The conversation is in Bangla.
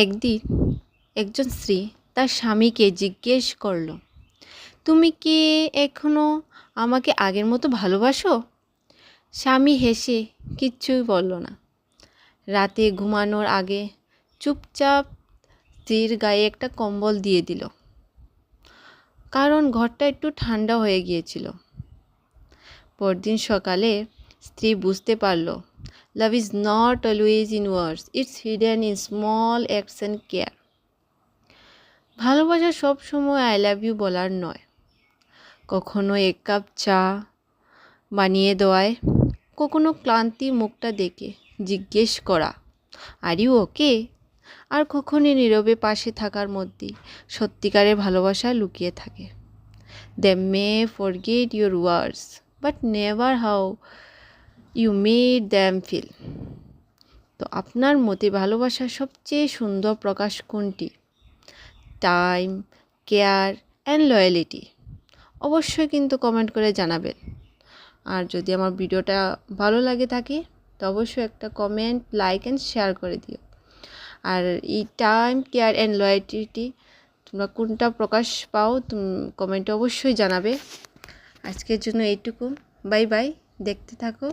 একদিন একজন স্ত্রী তার স্বামীকে জিজ্ঞেস করল, তুমি কি এখনো আমাকে আগের মতো ভালোবাসো? স্বামী হেসে কিচ্ছুই বলল না। রাতে ঘুমানোর আগে চুপচাপ স্ত্রীর গায়ে একটা কম্বল দিয়ে দিল, কারণ ঘরটা একটু ঠান্ডা হয়ে গিয়েছিল। পরদিন সকালে স্ত্রী বুঝতে পারল, love is not always in words, it's hidden in small acts and care. ভালোবাসা সব সময় আই লাভ ইউ বলার নয়, কখনো এক কাপ চা বানিয়ে দেওয়ায়, কখনো ক্লান্তি মুখটা দেখে জিজ্ঞেস করা আর ইউ ওকে, আর কখনো নীরবে পাশে থাকার মধ্যেই সত্যিকারের ভালোবাসা লুকিয়ে থাকে। They may forget your words but never how you made them feel. তো আপনার মতে ভালোবাসার সবচেয়ে সুন্দর প্রকাশ কোনটি? Time, care and loyalty? অবশ্যই কিন্তু কমেন্ট করে জানাবেন। আর যদি আমার ভিডিওটা ভালো লাগে থাকে তো অবশ্যই একটা কমেন্ট, লাইক অ্যান্ড শেয়ার করে দিও। আর এই টাইম, কেয়ার অ্যান্ড লয়ালিটি তোমরা কোনটা প্রকাশ পাও তুমি কমেন্টে অবশ্যই জানাবে। আজকের জন্য এইটুকু, বাই বাই, দেখতে থাকো।